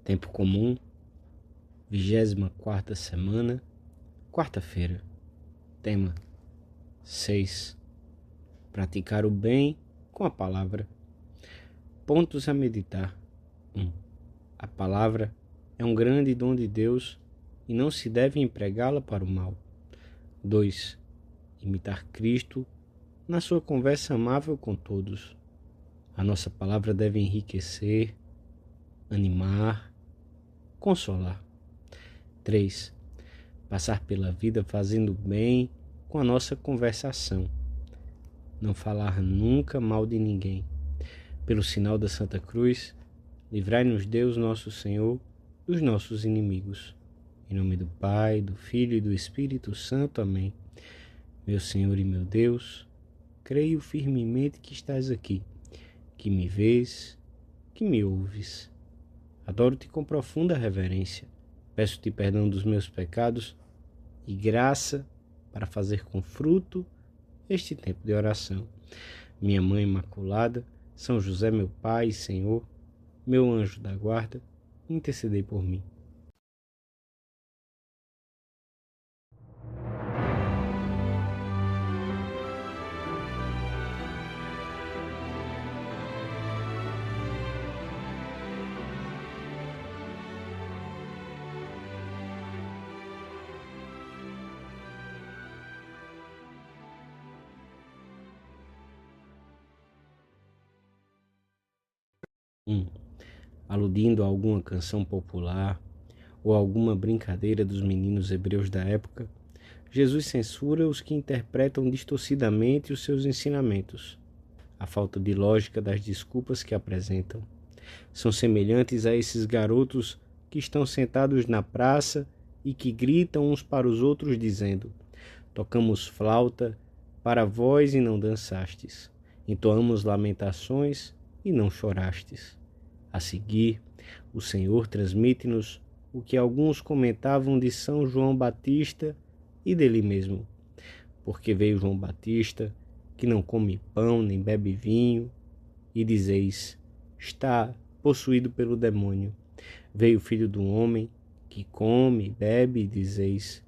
Tempo comum, 24ª semana, quarta-feira. Tema 6. Praticar o bem com a palavra. Pontos a meditar. 1. A palavra é um grande dom de Deus e não se deve empregá-la para o mal. 2. Imitar Cristo na sua conversa amável com todos. A nossa palavra deve enriquecer, animar, consolar. 3. Passar pela vida fazendo bem com a nossa conversação. Não falar nunca mal de ninguém. Pelo sinal da Santa Cruz, livrai-nos Deus nosso Senhor dos nossos inimigos. Em nome do Pai, do Filho e do Espírito Santo. Amém. Meu Senhor e meu Deus, creio firmemente que estás aqui, que me vês, que me ouves. Adoro-te com profunda reverência. Peço-te perdão dos meus pecados e graça para fazer com fruto este tempo de oração. Minha Mãe Imaculada, São José, meu Pai e Senhor, meu anjo da guarda, intercedei por mim. Aludindo a alguma canção popular ou alguma brincadeira dos meninos hebreus da época, Jesus censura os que interpretam distorcidamente os seus ensinamentos. A falta de lógica das desculpas que apresentam são semelhantes a esses garotos que estão sentados na praça e que gritam uns para os outros dizendo: tocamos flauta para vós e não dançastes, entoamos lamentações e não chorastes. A seguir, o Senhor transmite-nos o que alguns comentavam de São João Batista e dele mesmo. Porque veio João Batista, que não come pão nem bebe vinho, e dizeis: está possuído pelo demônio. Veio o Filho do Homem, que come e bebe, e dizeis: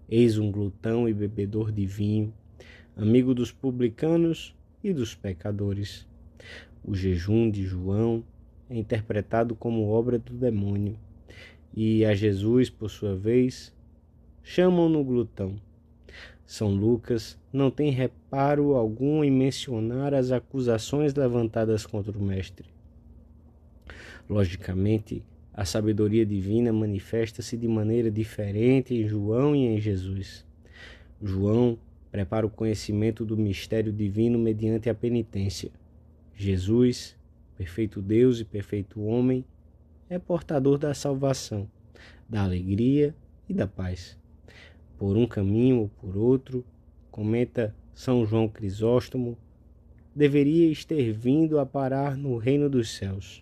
eis um glutão e bebedor de vinho, amigo dos publicanos e dos pecadores. O jejum de João é interpretado como obra do demônio, e a Jesus, por sua vez, chamam-no glutão. São Lucas não tem reparo algum em mencionar as acusações levantadas contra o Mestre. Logicamente, a sabedoria divina manifesta-se de maneira diferente em João e em Jesus. João prepara o conhecimento do mistério divino mediante a penitência. Jesus, perfeito Deus e perfeito homem, é portador da salvação, da alegria e da paz. Por um caminho ou por outro, comenta São João Crisóstomo, deveria ter vindo a parar no reino dos céus.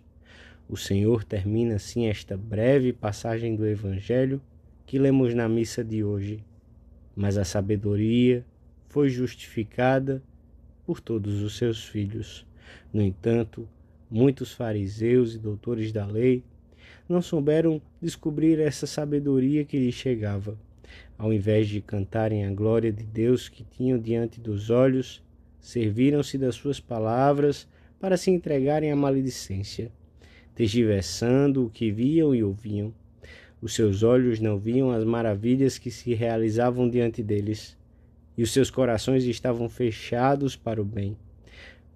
O Senhor termina assim esta breve passagem do Evangelho que lemos na missa de hoje. Mas a sabedoria foi justificada por todos os seus filhos. No entanto, muitos fariseus e doutores da lei não souberam descobrir essa sabedoria que lhes chegava. Ao invés de cantarem a glória de Deus que tinham diante dos olhos, serviram-se das suas palavras para se entregarem à maledicência, tergiversando o que viam e ouviam. Os seus olhos não viam as maravilhas que se realizavam diante deles, e os seus corações estavam fechados para o bem.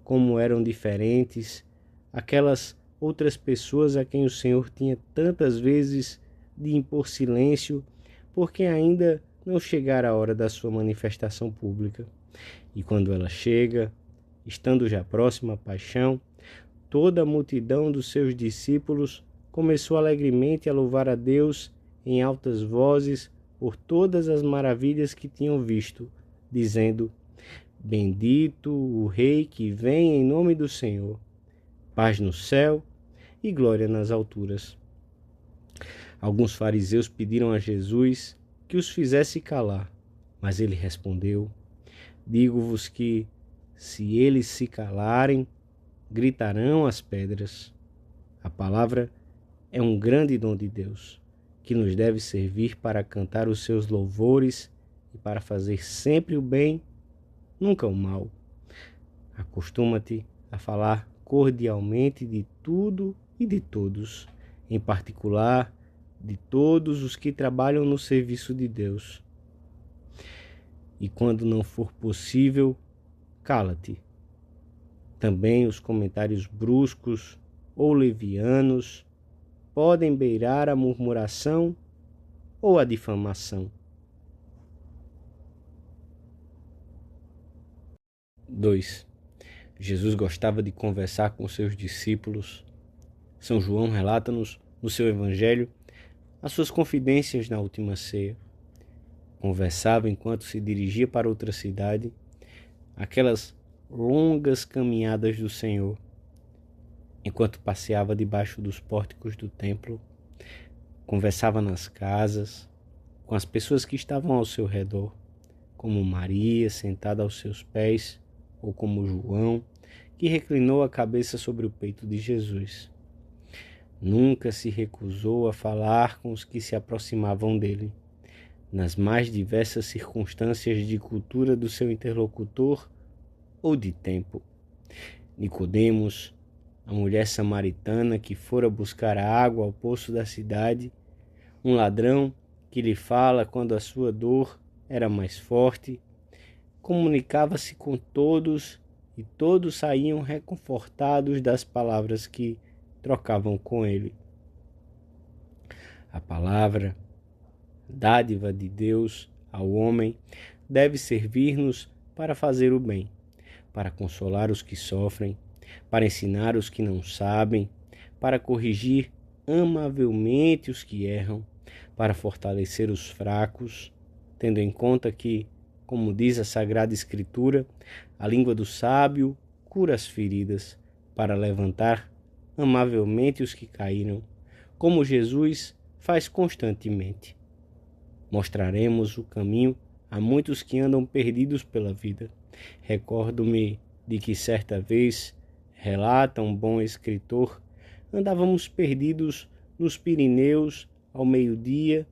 Como eram diferentes aquelas outras pessoas a quem o Senhor tinha tantas vezes de impor silêncio, porque ainda não chegara a hora da sua manifestação pública. E quando ela chega, estando já próxima à paixão, toda a multidão dos seus discípulos começou alegremente a louvar a Deus em altas vozes por todas as maravilhas que tinham visto, dizendo: bendito o Rei que vem em nome do Senhor, paz no céu e glória nas alturas. Alguns fariseus pediram a Jesus que os fizesse calar, mas ele respondeu: digo-vos que, se eles se calarem, gritarão as pedras. A palavra é um grande dom de Deus, que nos deve servir para cantar os seus louvores e para fazer sempre o bem, nunca o mal. Acostuma-te a falar cordialmente de tudo e de todos, em particular de todos os que trabalham no serviço de Deus. E quando não for possível, cala-te. Também os comentários bruscos ou levianos podem beirar a murmuração ou a difamação. 2. Jesus gostava de conversar com seus discípulos. São João relata-nos no seu evangelho as suas confidências na última ceia. Conversava enquanto se dirigia para outra cidade, aquelas longas caminhadas do Senhor, enquanto passeava debaixo dos pórticos do templo, conversava nas casas, com as pessoas que estavam ao seu redor, como Maria sentada aos seus pés, ou como João, que reclinou a cabeça sobre o peito de Jesus. Nunca se recusou a falar com os que se aproximavam dele, nas mais diversas circunstâncias de cultura do seu interlocutor ou de tempo. Nicodemos, a mulher samaritana que fora buscar a água ao poço da cidade, um ladrão que lhe fala quando a sua dor era mais forte, comunicava-se com todos e todos saíam reconfortados das palavras que trocavam com ele. A palavra, dádiva de Deus ao homem, deve servir-nos para fazer o bem, para consolar os que sofrem, para ensinar os que não sabem, para corrigir amavelmente os que erram, para fortalecer os fracos, tendo em conta que, como diz a Sagrada Escritura, a língua do sábio cura as feridas, para levantar amavelmente os que caíram, como Jesus faz constantemente. Mostraremos o caminho a muitos que andam perdidos pela vida. Recordo-me de que certa vez, relata um bom escritor, andávamos perdidos nos Pirineus ao meio-dia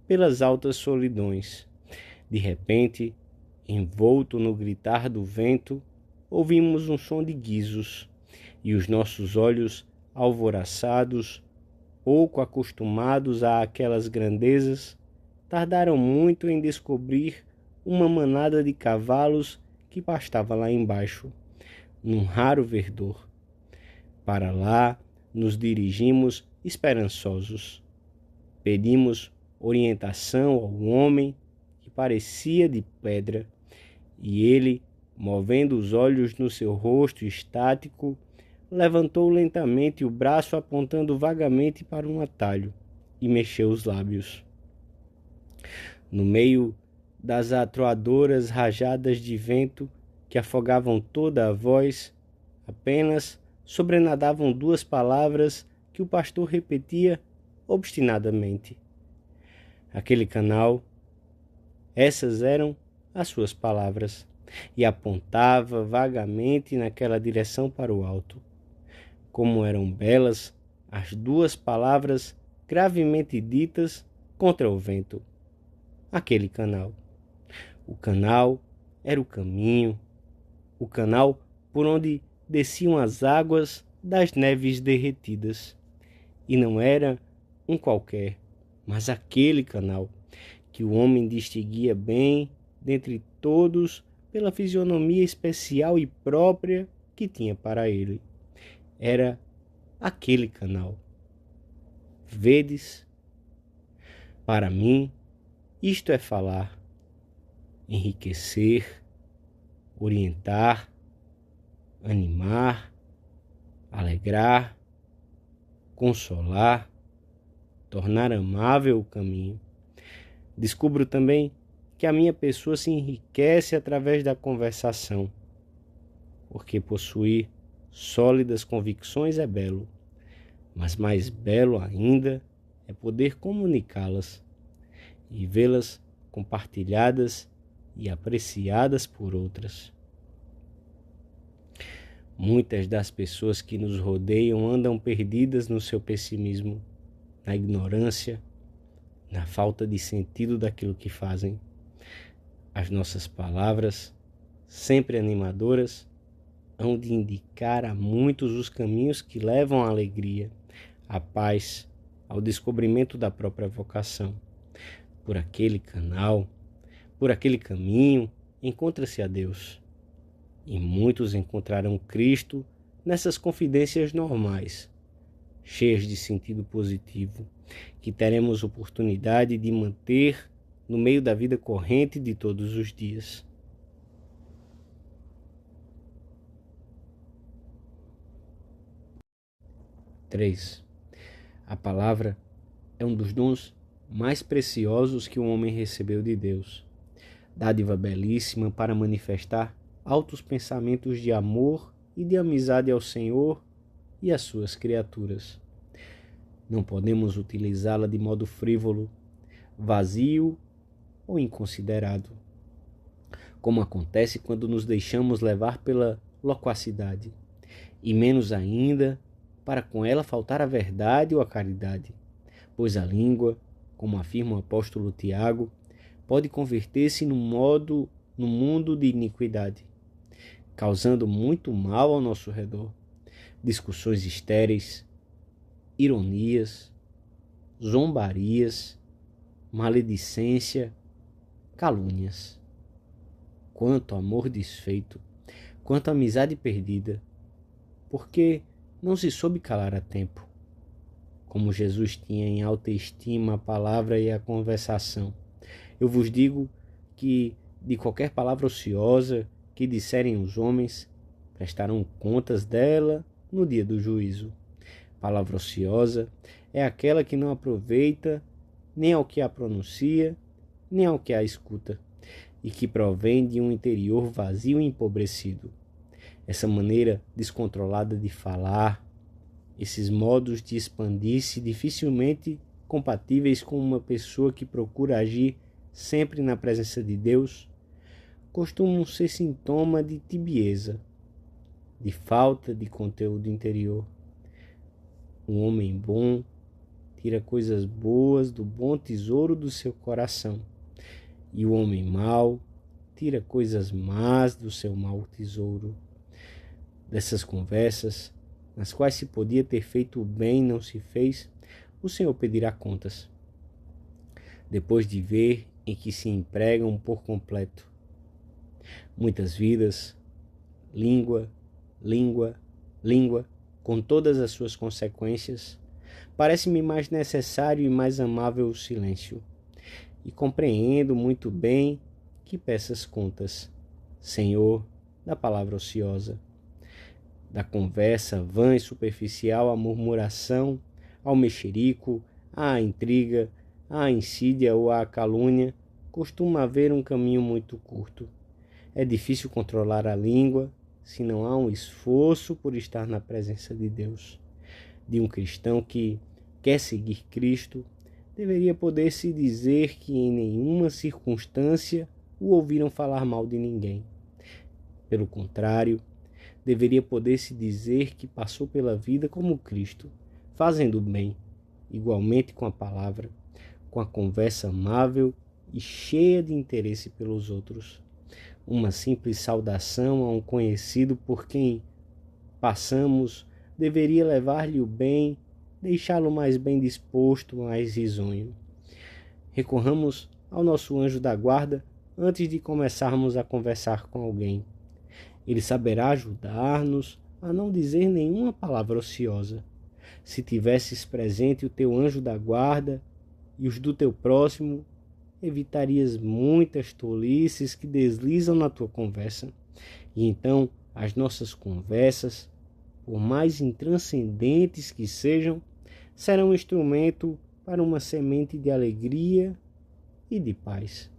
pelas altas solidões. De repente, envolto no gritar do vento, ouvimos um som de guizos e os nossos olhos alvoraçados, pouco acostumados a aquelas grandezas, tardaram muito em descobrir uma manada de cavalos que pastava lá embaixo, num raro verdor. Para lá nos dirigimos esperançosos. Pedimos orientação ao homem que parecia de pedra, e ele, movendo os olhos no seu rosto estático, levantou lentamente o braço apontando vagamente para um atalho e mexeu os lábios. No meio das atroadoras rajadas de vento que afogavam toda a voz, apenas sobrenadavam duas palavras que o pastor repetia obstinadamente. Aquele canal, essas eram as suas palavras, e apontava vagamente naquela direção para o alto. Como eram belas as duas palavras gravemente ditas contra o vento. Aquele canal. O canal era o caminho, o canal por onde desciam as águas das neves derretidas. E não era um qualquer, mas aquele canal, que o homem distinguia bem dentre todos pela fisionomia especial e própria que tinha para ele. Era aquele canal. Vedes? Para mim, isto é falar, enriquecer, orientar, animar, alegrar, consolar, tornar amável o caminho. Descubro também que a minha pessoa se enriquece através da conversação, porque possuir sólidas convicções é belo, mas mais belo ainda é poder comunicá-las e vê-las compartilhadas e apreciadas por outras. Muitas das pessoas que nos rodeiam andam perdidas no seu pessimismo, na ignorância, na falta de sentido daquilo que fazem. As nossas palavras, sempre animadoras, hão de indicar a muitos os caminhos que levam à alegria, à paz, ao descobrimento da própria vocação. Por aquele canal, por aquele caminho, encontra-se a Deus. E muitos encontrarão Cristo nessas confidências normais, cheias de sentido positivo, que teremos oportunidade de manter no meio da vida corrente de todos os dias. Três. A palavra é um dos dons mais preciosos que o homem recebeu de Deus. Dádiva belíssima para manifestar altos pensamentos de amor e de amizade ao Senhor e às suas criaturas. Não podemos utilizá-la de modo frívolo, vazio ou inconsiderado, como acontece quando nos deixamos levar pela loquacidade, e menos ainda para com ela faltar a verdade ou a caridade, pois a língua, como afirma o apóstolo Tiago, pode converter-se no mundo de iniquidade, causando muito mal ao nosso redor, discussões estéreis, ironias, zombarias, maledicência, calúnias. Quanto amor desfeito, quanto amizade perdida, porque não se soube calar a tempo. Como Jesus tinha em alta estima a palavra e a conversação, eu vos digo que de qualquer palavra ociosa que disserem os homens, prestarão contas dela no dia do juízo. Palavra ociosa é aquela que não aproveita nem ao que a pronuncia, nem ao que a escuta, e que provém de um interior vazio e empobrecido. Essa maneira descontrolada de falar, esses modos de expandir-se dificilmente compatíveis com uma pessoa que procura agir sempre na presença de Deus, costumam ser sintoma de tibieza, de falta de conteúdo interior. Um homem bom tira coisas boas do bom tesouro do seu coração, e o homem mau tira coisas más do seu mau tesouro. Dessas conversas, nas quais se podia ter feito o bem e não se fez, o Senhor pedirá contas, depois de ver em que se empregam por completo. Muitas vidas, língua, com todas as suas consequências, parece-me mais necessário e mais amável o silêncio, e compreendo muito bem que peças contas, Senhor, da palavra ociosa, da conversa vã e superficial à murmuração, ao mexerico, à intriga, à insídia ou à calúnia, costuma haver um caminho muito curto. É difícil controlar a língua se não há um esforço por estar na presença de Deus. De um cristão que quer seguir Cristo, deveria poder-se dizer que em nenhuma circunstância o ouviram falar mal de ninguém. Pelo contrário, deveria poder-se dizer que passou pela vida como Cristo, fazendo bem, igualmente com a palavra, com a conversa amável e cheia de interesse pelos outros. Uma simples saudação a um conhecido por quem passamos deveria levar-lhe o bem, deixá-lo mais bem disposto, mais risonho. Recorramos ao nosso anjo da guarda antes de começarmos a conversar com alguém. Ele saberá ajudar-nos a não dizer nenhuma palavra ociosa. Se tivesses presente o teu anjo da guarda e os do teu próximo, evitarias muitas tolices que deslizam na tua conversa. E então as nossas conversas, por mais intranscendentes que sejam, serão um instrumento para uma semente de alegria e de paz.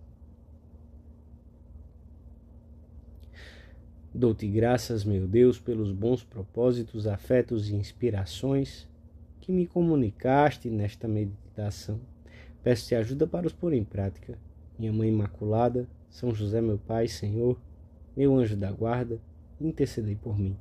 Dou-te graças, meu Deus, pelos bons propósitos, afetos e inspirações que me comunicaste nesta meditação. Peço-te ajuda para os pôr em prática. Minha Mãe Imaculada, São José, meu Pai, Senhor, meu anjo da guarda, intercedei por mim.